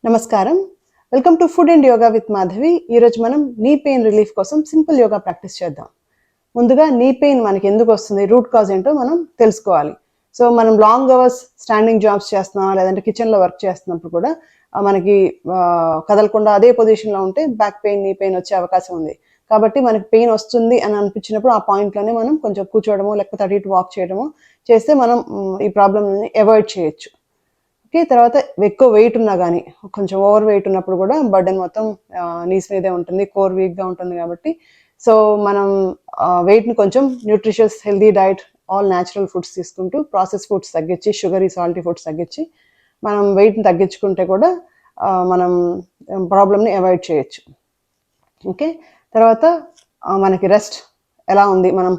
నమస్కారం. Welcome to food and yoga with Madhavi. ఈరోజు మనం నీ పెయిన్ రిలీఫ్ కోసం సింపుల్ యోగా ప్రాక్టీస్ చేద్దాం. ముందుగా నీ పెయిన్ మనకి ఎందుకు వస్తుంది, రూట్ కాజ్ ఏంటో మనం తెలుసుకోవాలి. సో మనం లాంగ్ అవర్స్ స్టాండింగ్ జాబ్స్ చేస్తున్నాం, లేదంటే కిచెన్లో వర్క్ చేస్తున్నప్పుడు కూడా మనకి కదలకుండా అదే పొజిషన్లో ఉంటే బ్యాక్ పెయిన్, నీ పెయిన్ వచ్చే అవకాశం ఉంది. కాబట్టి మనకి పెయిన్ వస్తుంది అని అనిపించినప్పుడు ఆ పాయింట్లోనే మనం కొంచెం కూర్చోవడమో లేకపోతే అటు ఇటు వాక్ చేయడమో చేస్తే మనం ఈ ప్రాబ్లమ్ని అవాయిడ్ చేయొచ్చు. ఓకే, తర్వాత ఎక్కువ వెయిట్ ఉన్నా కానీ, కొంచెం ఓవర్ వెయిట్ ఉన్నప్పుడు కూడా బర్డెన్ మొత్తం నీస్ మీదే ఉంటుంది, కోర్ వీక్గా ఉంటుంది. కాబట్టి సో మనం వెయిట్ని కొంచెం nutritious healthy diet, all natural foods తీసుకుంటూ ప్రాసెస్ ఫుడ్స్ తగ్గించి, షుగరీ సాల్టీ ఫుడ్స్ తగ్గించి మనం వెయిట్ని తగ్గించుకుంటే కూడా మనం ప్రాబ్లమ్ని అవాయిడ్ చేయొచ్చు. ఓకే, తర్వాత మనకి రెస్ట్ ఎలా ఉంది, మనం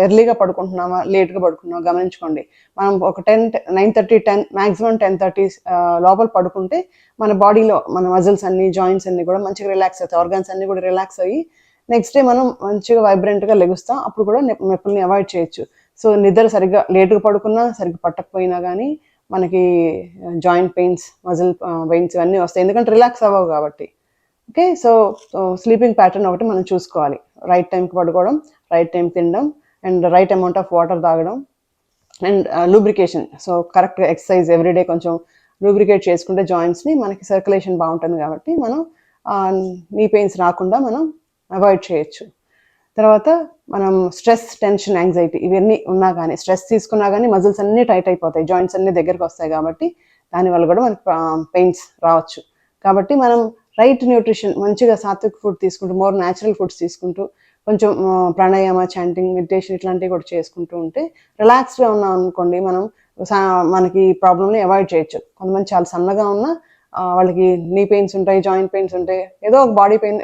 ఎర్లీగా పడుకుంటున్నామా లేట్గా పడుకున్నామా గమనించుకోండి. మనం ఒక 9:30 10 మ్యాక్సిమం 10:30 లోపల పడుకుంటే మన బాడీలో మన మజిల్స్ అన్ని, జాయింట్స్ అన్ని కూడా మంచిగా రిలాక్స్ అవుతాయి, ఆర్గాన్స్ అన్ని కూడా రిలాక్స్ అయ్యి నెక్స్ట్ డే మనం మంచిగా వైబ్రెంట్గా లెగుస్తాం. అప్పుడు కూడా నొప్పుల్ని అవాయిడ్ చేయొచ్చు. సో నిద్ర సరిగ్గా లేటుగా పడుకున్నా, సరిగ్గా పట్టకపోయినా కానీ మనకి జాయింట్ పెయిన్స్, మజిల్ పెయిన్స్ ఇవన్నీ వస్తాయి, ఎందుకంటే రిలాక్స్ అవ్వవు కాబట్టి. ఓకే, సో స్లీపింగ్ ప్యాటర్న్ ఒకటి మనం చూసుకోవాలి. రైట్ టైంకి పడుకోవడం, రైట్ టైం తినడం, and right amount of water తాగడం, అండ్ లూబ్రికేషన్. సో కరెక్ట్గా ఎక్సర్సైజ్ ఎవ్రీడే కొంచెం లూబ్రికేట్ చేసుకుంటే జాయింట్స్ని మనకి సర్క్యులేషన్ బాగుంటుంది. కాబట్టి మనం నీ పెయిన్స్ రాకుండా మనం అవాయిడ్ చేయొచ్చు. తర్వాత మనం స్ట్రెస్, టెన్షన్, యాంగ్జైటీ ఇవన్నీ ఉన్నా కానీ, స్ట్రెస్ తీసుకున్నా కానీ మజిల్స్ అన్నీ టైట్ అయిపోతాయి, జాయింట్స్ అన్నీ దగ్గరకు వస్తాయి. కాబట్టి దానివల్ల కూడా మనకి పెయిన్స్ రావచ్చు. కాబట్టి మనం రైట్ న్యూట్రిషన్, మంచిగా సాత్విక్ ఫుడ్ తీసుకుంటూ, మోర్ న్యాచురల్ ఫుడ్స్ తీసుకుంటూ, కొంచెం ప్రాణాయామ, చాంటింగ్, మెడిటేషన్ ఇట్లాంటివి కూడా చేసుకుంటూ ఉంటే రిలాక్స్డ్గా ఉన్నాం అనుకోండి, మనం మనకి ప్రాబ్లమ్ని అవాయిడ్ చేయొచ్చు. కొంతమంది చాలా సన్నగా ఉన్నా వాళ్ళకి నీ పెయిన్స్ ఉంటాయి, జాయింట్ పెయిన్స్ ఉంటాయి, ఏదో ఒక బాడీ పెయిన్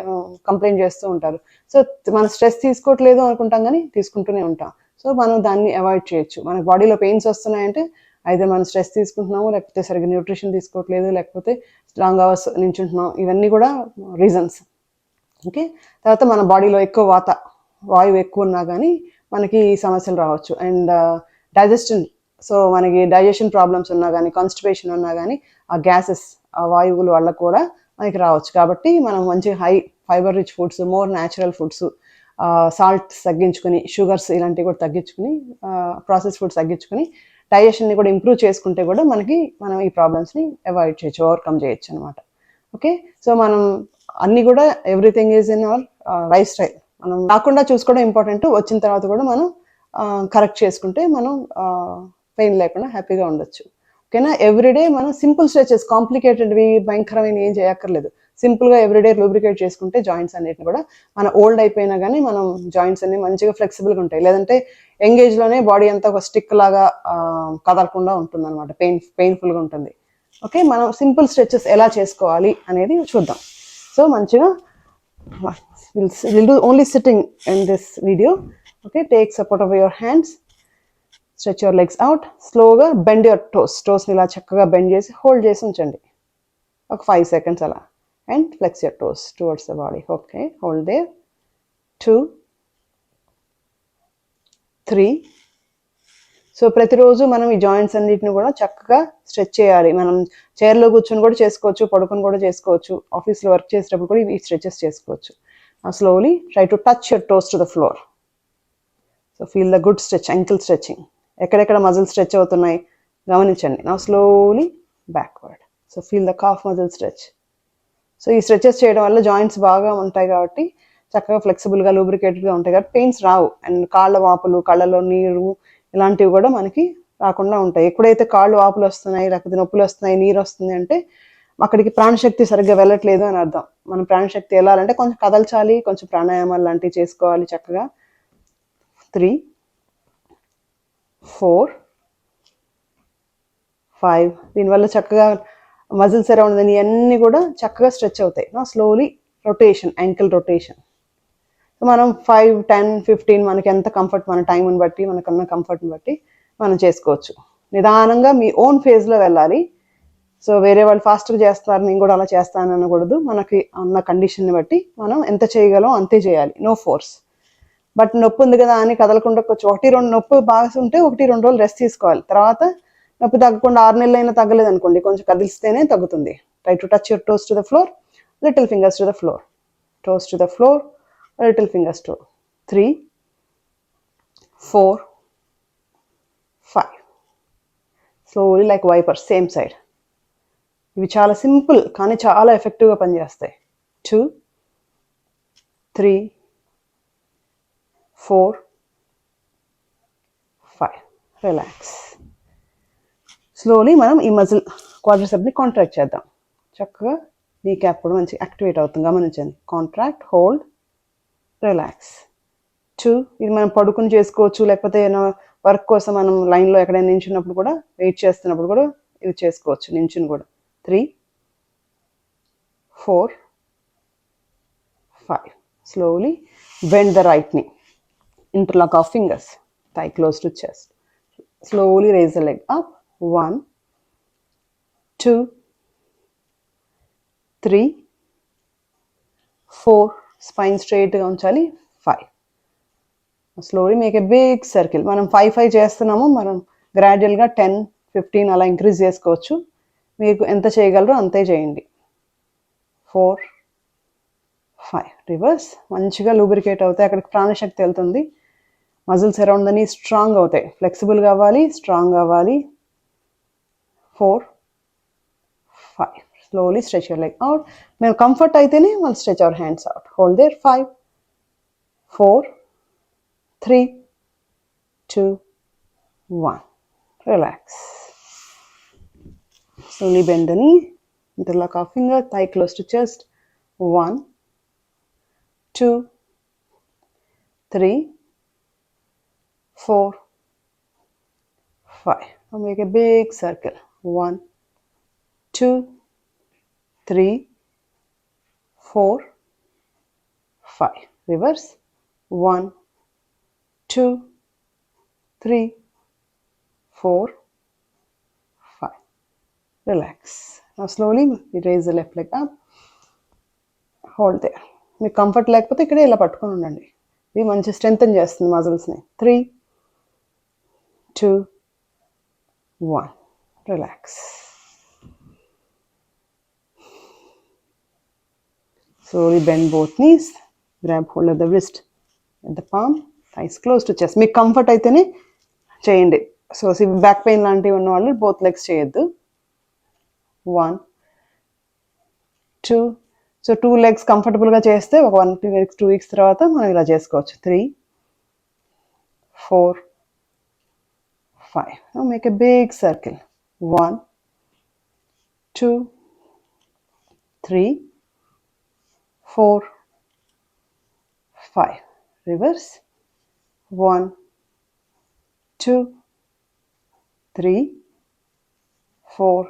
కంప్లైంట్ చేస్తూ ఉంటారు. సో మనం స్ట్రెస్ తీసుకోవట్లేదు అనుకుంటాం కానీ తీసుకుంటూనే ఉంటాం. సో మనం దాన్ని అవాయిడ్ చేయొచ్చు. మనకి బాడీలో పెయిన్స్ వస్తున్నాయంటే అయితే మనం స్ట్రెస్ తీసుకుంటున్నాము, లేకపోతే సరిగ్గా న్యూట్రిషన్ తీసుకోవట్లేదు, లేకపోతే లాంగ్ అవర్స్ నించుంటున్నాం, ఇవన్నీ కూడా రీజన్స్. ఓకే, తర్వాత మన బాడీలో ఎక్కువ వాయువు ఎక్కువ ఉన్నా కానీ మనకి ఈ సమస్యలు రావచ్చు. అండ్ డైజెషన్, సో మనకి డైజెషన్ ప్రాబ్లమ్స్ ఉన్నా కానీ, కాన్స్టిపేషన్ ఉన్నా కానీ ఆ గ్యాసెస్, ఆ వాయువుల వల్ల కూడా మనకి రావచ్చు. కాబట్టి మనం మంచి high fibre rich foods, more natural foods, salt తగ్గించుకొని, షుగర్స్ ఇలాంటివి కూడా తగ్గించుకుని, ప్రాసెస్ ఫుడ్స్ తగ్గించుకుని డైజెషన్ని కూడా ఇంప్రూవ్ చేసుకుంటే కూడా మనం ఈ ప్రాబ్లమ్స్ని అవాయిడ్ చేయొచ్చు, ఓవర్కమ్ చేయొచ్చు అనమాట. ఓకే, సో మనం అన్నీ కూడా everything is in our life style. మనం రాకుండా చూసుకోవడం ఇంపార్టెంట్. వచ్చిన తర్వాత కూడా మనం కరెక్ట్ చేసుకుంటే మనం పెయిన్ లేకుండా హ్యాపీగా ఉండొచ్చు. ఓకేనా, ఎవ్రీడే మనం సింపుల్ స్ట్రెచెస్, కాంప్లికేటెడ్వి భయంకరమైన ఏం చేయక్కర్లేదు. సింపుల్గా ఎవ్రీడే లూబ్రికేట్ చేసుకుంటే జాయింట్స్ అన్నిటిని కూడా, మన ఓల్డ్ అయిపోయినా కానీ మనం జాయింట్స్ అన్ని మంచిగా ఫ్లెక్సిబుల్గా ఉంటాయి. లేదంటే ఎంగేజ్లోనే బాడీ అంతా ఒక స్టిక్ లాగా కదలకుండా ఉంటుంది అనమాట, పెయిన్ఫుల్గా ఉంటుంది. ఓకే, మనం సింపుల్ స్ట్రెచెస్ ఎలా చేసుకోవాలి అనేది చూద్దాం. సో మంచిగా we'll do only sitting in this video. Okay, take support of your hands, stretch your legs out, slowగా bend your toes ని ఇలా చక్కగా బెండ్ చేసి హోల్డ్ చేసి ఉంచండి ఒక 5 seconds అలా, and flex your toes towards the body. Okay, hold there. 2 3. So ప్రతిరోజు మనం ఈ జాయింట్స్ అన్నిటిని కూడా చక్కగా స్ట్రెచ్ చేయాలి. మనం చైర్లో కూర్చొని కూడా చేసుకోవచ్చు, పడుకొని కూడా చేసుకోవచ్చు, ఆఫీస్లో వర్క్ చేసేటప్పుడు కూడా ఈ స్ట్రెచెస్ చేసుకోవచ్చు. Slowly try to touch your toes to the floor. So feel the good stretch, ankle stretching. ఎక్కడెక్కడ మజిల్ స్ట్రెచ్ అవుతున్నాయి గమనించండి. నా slowly backward. So feel the cough muscle stretch. So ఈ స్ట్రెచెస్ చేయడం వల్ల జాయింట్స్ బాగా ఉంటాయి కాబట్టి, చక్కగా ఫ్లెక్సిబుల్గా లూబ్రికేటెడ్గా ఉంటాయి కాబట్టి పెయిన్స్ రావు. అండ్ కాళ్ళ వాపులు, కళ్ళలో నీరు ఇలాంటివి కూడా మనకి రాకుండా ఉంటాయి. ఎప్పుడైతే కాళ్ళు వాపులు వస్తున్నాయి, లేకపోతే నొప్పులు వస్తున్నాయి, నీరు వస్తుంది అంటే అక్కడికి ప్రాణశక్తి సరిగ్గా వెళ్ళట్లేదు అని అర్థం. మనం ప్రాణశక్తి వెళ్ళాలంటే కొంచెం కదల్చాలి, కొంచెం ప్రాణాయామాలు లాంటివి చేసుకోవాలి చక్కగా. 3 4 5. దీనివల్ల చక్కగా మజిల్స్ అరౌండ్ ఇవన్నీ కూడా చక్కగా స్ట్రెచ్ అవుతాయి. Slowly rotation, ankle rotation. So మనం 5 10 15 మనకి ఎంత కంఫర్ట్, మన టైంని బట్టి, మనకున్న కంఫర్ట్ని బట్టి మనం చేసుకోవచ్చు. నిదానంగా మీ ఓన్ ఫేజ్లో వెళ్ళాలి. సో వేరే వాళ్ళు ఫాస్ట్గా చేస్తారు, నేను కూడా అలా చేస్తాను అనకూడదు. మనకి ఉన్న కండిషన్ని బట్టి మనం ఎంత చేయగలం అంతే చేయాలి, నో ఫోర్స్. బట్ నొప్పి ఉంది కదా అని కదలకుండా కొంచెం 1-2 నొప్పి బాగా ఉంటే 1-2 రోజులు రెస్ట్ తీసుకోవాలి. తర్వాత నొప్పి తగ్గకుండా 6 నెలలు అయినా తగ్గలేదు అనుకోండి, కొంచెం కదిలిస్తేనే తగ్గుతుంది. Try to touch your toes to the floor, little fingers to the floor. Toes to the floor, little fingers to 3, 4, 5. Slowly like wiper, same side. ఇవి చాలా సింపుల్ కానీ చాలా ఎఫెక్టివ్గా పనిచేస్తాయి. 2, 3, 4, 5. రిలాక్స్. స్లోలీ మనం ఈ మజిల్ క్వాడ్రిసెప్ని కాంట్రాక్ట్ చేద్దాం. చక్కగా నీ క్యాప్ కూడా మంచి యాక్టివేట్ అవుతుంది, గమనించండి. Contract, hold, relax. 2, ఇది మనం పడుకుని చేసుకోవచ్చు, లేకపోతే వర్క్ కోసం మనం లైన్లో ఎక్కడైనా నించున్నప్పుడు కూడా, వెయిట్ చేస్తున్నప్పుడు కూడా ఇది చేసుకోవచ్చు, నించుని కూడా. 3, 4, 5. Slowly bend the right knee. Interlock of fingers. Thigh close to chest. Slowly raise the leg up. 1, 2, 3, 4. Spine straight గా ఉంచాలి. 5. Slowly make a big circle. మనం 5 చేస్తున్నాము, మనం గ్రాడ్యువల్గా 10, 15 అలా ఇంక్రీజ్ చేసుకోవచ్చు. మీకు ఎంత చేయగలరో అంతే చేయండి. 4, 5. రివర్స్. మంచిగా లూబ్రికేట్ అవుతాయి, అక్కడికి ప్రాణశక్తి వెళ్తుంది. Muscles around the knee strong అవుతాయి. ఫ్లెక్సిబుల్ కావాలి, స్ట్రాంగ్ కావాలి. 4, 5. Slowly stretch your leg out. మేము కంఫర్ట్ అయితేనే మనం stretch our hands out. Hold there. 5, 4, 3, 2, 1. Relax. Slowly bend the knee, interlock our finger, thigh close to chest. 1, 2, 3, 4, 5. Now make a big circle. 1, 2, 3, 4, 5. Reverse. 1, 2, 3, 4, 5. Relax. Now slowly raise the left leg up. Hold there. మీకు comfort లేకపోతే ఇక్కడే ఇలా పట్టుకొని ఉండండి. ఇది మంచి strengthen చేస్తుంది మజిల్స్ని. 3, 2, 1. Relax. Slowly bend both knees. Grab hold of the wrist at the palm. Thighs close to chest. మీకు కంఫర్ట్ అయితేనే చేయండి. సో బ్యాక్ పెయిన్ లాంటివి ఉన్న వాళ్ళు బోత్ లెగ్స్ చేయొద్దు. 1, 2. సో 2 legs కంఫర్టబుల్గా చేస్తే ఒక 2 weeks తర్వాత మనం ఇలా చేసుకోవచ్చు. 3, 4, 5. Now make a big circle. 1, 2, 3, 4, 5. Reverse. 1, 2, 3, 4,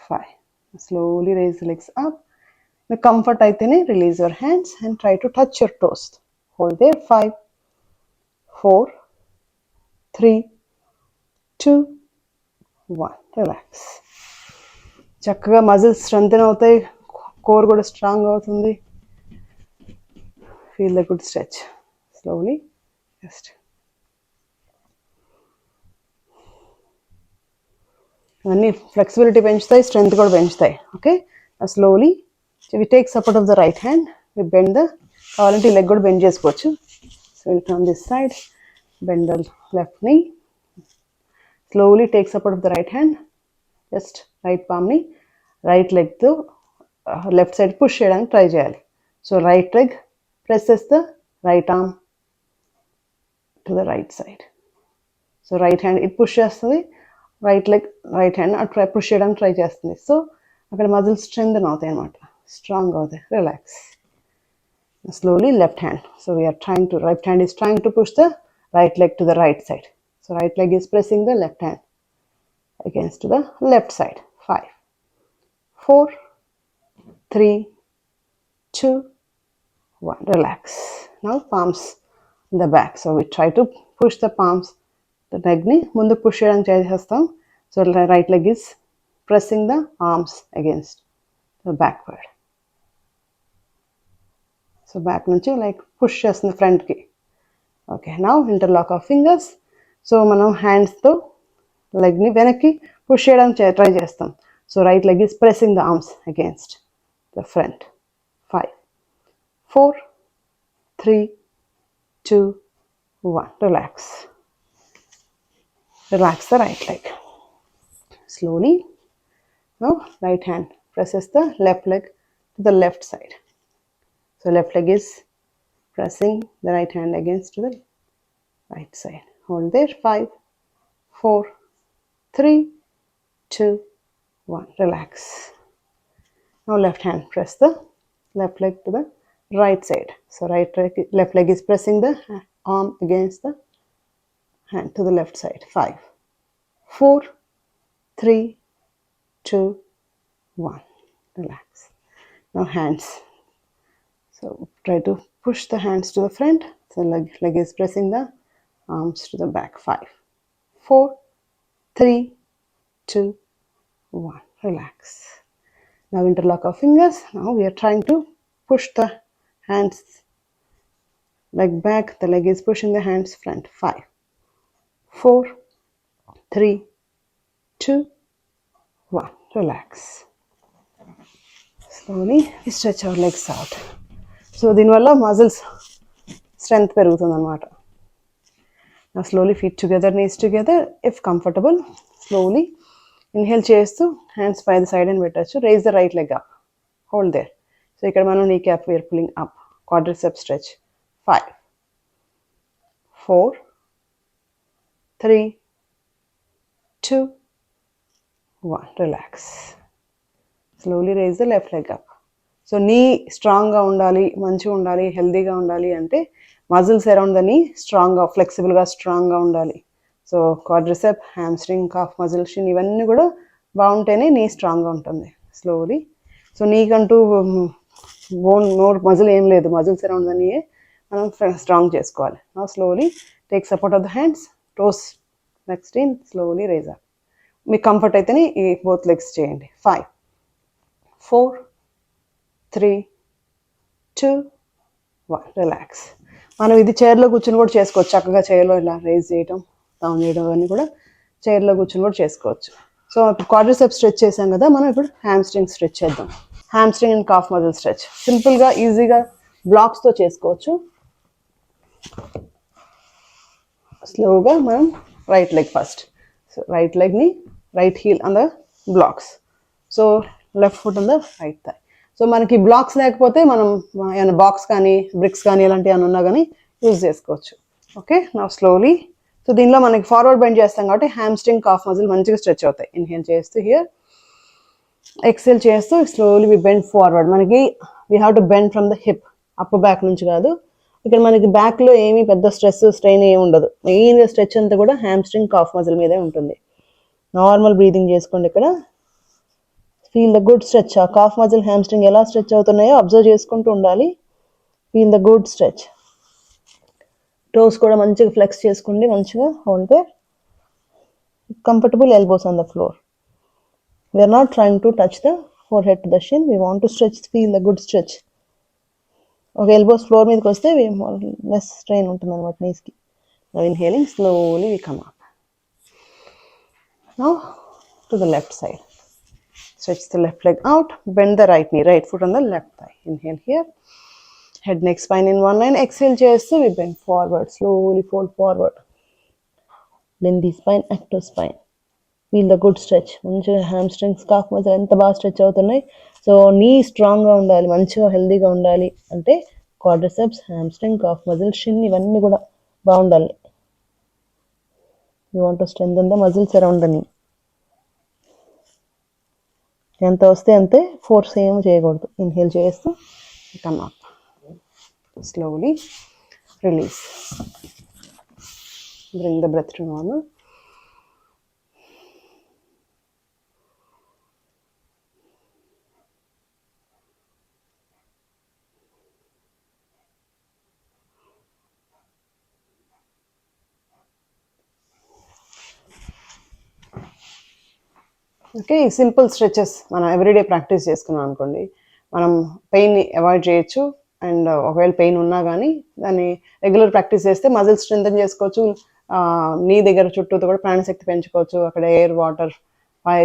5. Slowly raise the legs up. The comfort aitene release your hands and try to touch your toes. Hold there. 5, 4, 3, 2, 1. Relax. చక్కగా muscles strengthen అవుతాయి, core కూడా స్ట్రాంగ్ అవుతుంది. Feel the good stretch. Slowly just అన్నీ flexibility పెంచుతాయి, strength కూడా పెంచుతాయి. Okay. Slowly we take support of the right hand. We bend the, కావాలంటే ఈ లెగ్ కూడా బెండ్ చేసుకోవచ్చు. So will turn this side, bend the left knee. Slowly take support of the right hand. Just right పామ్ని right లెగ్తో left side push చేయడానికి try చేయాలి. So right leg presses the right arm to the right side. So right hand ఇది push చేస్తుంది, right leg right hand అట్లా push చేయడానికి try చేస్తుంది. So అక్కడ మజిల్స్ స్ట్రెంగ్తెన్ అవుతాయి అన్నమాట, స్ట్రాంగ్ అవుతాయి. Relax. Slowly left hand. So we're trying to, right hand is trying to push the right leg to the right side. So right leg is pressing the left hand against to the left side. 5, 4, 3, 2, 1. Relax. Now palms in the back. So we try to push the palms. The leg ni mundu push cheyadaniki try chestam. So right leg is pressing the arms against the backward. So back nunchi like push chestundi front ki. Okay. Now interlock our fingers. So manam hands tho లెగ్ని వెనక్కి push చేయడానికి try చేస్తాం. So right leg is pressing the arms against the front. 5, 4, 3, 2, 1. Relax. Relax the right leg. Slowly. Now right hand presses the left leg to the left side. So left leg is pressing the right hand against the right side. Hold there. 5, 4, 3, 2, 1. Relax. Now left hand press the left leg to the right side. So left leg is pressing the arm against the hand to the left side. 5, 4, 3, 2, 1. Relax. Now hands. So try to push the hands to the front. So leg is pressing the arms to the back. 5, 4, 3, 2, 1. Relax. Now interlock our fingers. Now we are trying to push the hands leg back. The leg is pushing the hands front. 5, 4, 3, 2, 1. Relax. Slowly we stretch our legs out. So దీనివల్ల muscles strength పెరుగుతుంది అన్నమాట. Now slowly feet together, knees together. If comfortable, slowly inhale చేస్తూ hands by the side and పెట్టచ్చు. Raise the right leg up. Hold there. So ఇక్కడ మనం knee cap we are pulling up. Quadricep stretch. 5, 4, 3, 2, 1. Relax. Slowly raise the left leg up. So నీ స్ట్రాంగ్గా ఉండాలి, మంచిగా ఉండాలి, హెల్దీగా ఉండాలి అంటే మజిల్స్ అరౌండ్ ద నీ స్ట్రాంగ్గా, ఫ్లెక్సిబుల్గా, స్ట్రాంగ్గా ఉండాలి. So quadricep, hamstring, calf muscle, shin ఇవన్నీ కూడా బాగుంటేనే నీ స్ట్రాంగ్గా ఉంటుంది. స్లోలీ. సో నీకంటూ బోన్ నోర్ మజిల్ ఏం లేదు, మజిల్స్ అరౌండ్ ద నీయే మనం స్ట్రాంగ్ చేసుకోవాలి. నా slowly take support of the hands, toes next in, slowly raise up. మీకు కంఫర్ట్ అయితేనే ఈ బోత్ లెగ్స్ చేయండి. 5, 4, 3, 2, 1. రిలాక్స్. మనం ఇది చైర్లో కూర్చొని కూడా చేసుకోవచ్చు. చక్కగా చైర్లో ఇలా రేజ్ చేయడం, డౌన్ చేయడం అన్నీ కూడా చైర్లో కూర్చొని కూడా చేసుకోవచ్చు. సో ఇప్పుడు క్వాడ్రిసెప్ స్ట్రెచ్ చేసాం కదా, మనం ఇప్పుడు హ్యామ్స్ట్రింగ్ స్ట్రెచ్ చేద్దాం. Hamstring and calf muscle stretch సింపుల్గా ఈజీగా బ్లాక్స్తో చేసుకోవచ్చు. స్లోగా మనం right leg first. So right లెగ్ని, right heel on the blocks. So left foot on the right thigh. So మనకి బ్లాక్స్ లేకపోతే మనం ఏమైనా బాక్స్ కానీ, బ్రిక్స్ కానీ ఇలాంటివి ఏమైనా ఉన్నా కానీ యూజ్ చేసుకోవచ్చు. ఓకే. నా స్లోలీ. సో దీనిలో మనకి ఫార్వర్డ్ బెండ్ చేస్తాం కాబట్టి హ్యామ్స్ట్రింగ్, కాఫ్ మజిల్ మంచిగా స్ట్రెచ్ అవుతాయి. ఇన్హేల్ చేస్తూ హియర్, ఎక్సెల్ చేస్తూ స్లోలీ వి బెండ్ ఫార్వర్డ్. మనకి we have to bend from the hip, upper back నుంచి కాదు. ఇక్కడ మనకి బ్యాక్లో ఏమీ పెద్ద స్ట్రెస్, స్ట్రెయిన్ ఏమి ఉండదు. మెయిన్గా స్ట్రెచ్ అంతా కూడా హ్యామ్స్ట్రింగ్, కాఫ్ మజిల్ మీదే ఉంటుంది. నార్మల్ బ్రీదింగ్ చేసుకోండి. ఇక్కడ ఫీల్ ద గుడ్ స్ట్రెచ్. ఆ కాఫ్ మజిల్, హ్యామ్స్ట్రింగ్ ఎలా స్ట్రెచ్ అవుతున్నాయో అబ్జర్వ్ చేసుకుంటూ ఉండాలి. Feel the good stretch. Toes కూడా మంచిగా ఫ్లెక్స్ చేసుకోండి. మంచిగా hold there. Comfortable elbows on the floor. We're not trying to touch the forehead to the shin. We want to stretch, feel the good stretch. ఒక elbows floor మీదకి వస్తే less strain ఉంటుంది అనమాట నీస్కి. Now inhaling, slowly we come up. Now to the left side. Stretch the left leg out, bend the right knee, right foot on the left thigh. Inhale here. Head, neck, spine in one line. Exhale చేస్తూ we bend forward, slowly fold forward. Bend the spine, active spine. Feel the good stretch. మంచిగా hamstrings, cough muscle ఎంత బాగా stretch అవుతున్నాయి. So నీ స్ట్రాంగ్గా ఉండాలి, మంచిగా హెల్దీగా ఉండాలి అంటే quadriceps, hamstring, calf muscle, shin ఇవన్నీ కూడా బాగుండాలి. You want to strengthen the muscles around the knee. ఎంత వస్తే అంతే, ఫోర్స్ ఏం చేయకూడదు. ఇన్హేల్ చేస్తూ come up, slowly release, bring the breath to normal. Okay. Simple stretches మనం ఎవ్రీడే ప్రాక్టీస్ చేసుకున్నాం అనుకోండి, మనం పెయిన్ని అవాయిడ్ చేయొచ్చు. అండ్ ఒకవేళ పెయిన్ ఉన్నా కానీ దాన్ని రెగ్యులర్ ప్రాక్టీస్ చేస్తే మజిల్ స్ట్రెంథెన్ చేసుకోవచ్చు. నీ దగ్గర చుట్టూతో కూడా ప్రాణశక్తి పెంచుకోవచ్చు. అక్కడ ఎయిర్, వాటర్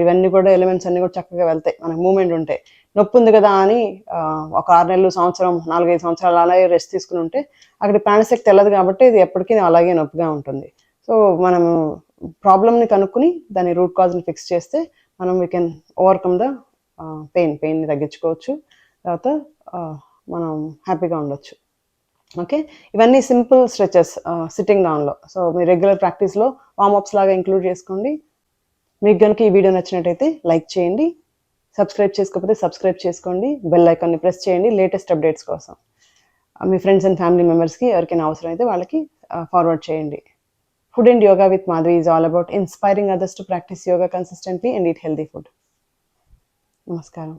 ఇవన్నీ కూడా ఎలిమెంట్స్ అన్నీ కూడా చక్కగా వెళ్తాయి, మనకు మూమెంట్ ఉంటాయి. నొప్పి ఉంది కదా అని ఒక 6 నెలలు, సంవత్సరం, 4-5 సంవత్సరాలు అలాగే రెస్ట్ తీసుకుని ఉంటే అక్కడ ప్రాణశక్తి వెళ్ళదు కాబట్టి ఇది ఎప్పటికీ అలాగే నొప్పిగా ఉంటుంది. సో మనము ప్రాబ్లమ్ని కనుక్కుని దాని రూట్ కాజ్ని ఫిక్స్ చేస్తే మనం వీ కెన్ ఓవర్కమ్ ద పెయిన్ని తగ్గించుకోవచ్చు. తర్వాత మనం హ్యాపీగా ఉండొచ్చు. ఓకే, ఇవన్నీ సింపుల్ స్ట్రెచెస్ సిట్టింగ్ డౌన్లో. సో మీ రెగ్యులర్ ప్రాక్టీస్లో వార్మప్స్ లాగా ఇంక్లూడ్ చేసుకోండి. మీకు కనుక ఈ వీడియో నచ్చినట్టయితే లైక్ చేయండి, సబ్స్క్రైబ్ చేసుకోకపోతే సబ్స్క్రైబ్ చేసుకోండి, బెల్ ఐకాన్ని ప్రెస్ చేయండి లేటెస్ట్ అప్డేట్స్ కోసం. మీ ఫ్రెండ్స్ అండ్ ఫ్యామిలీ మెంబర్స్కి ఎవరికైనా అవసరం అయితే వాళ్ళకి ఫార్వర్డ్ చేయండి. Food and Yoga with Madhavi is all about inspiring others to practice yoga consistently and eat healthy food. Namaskaram.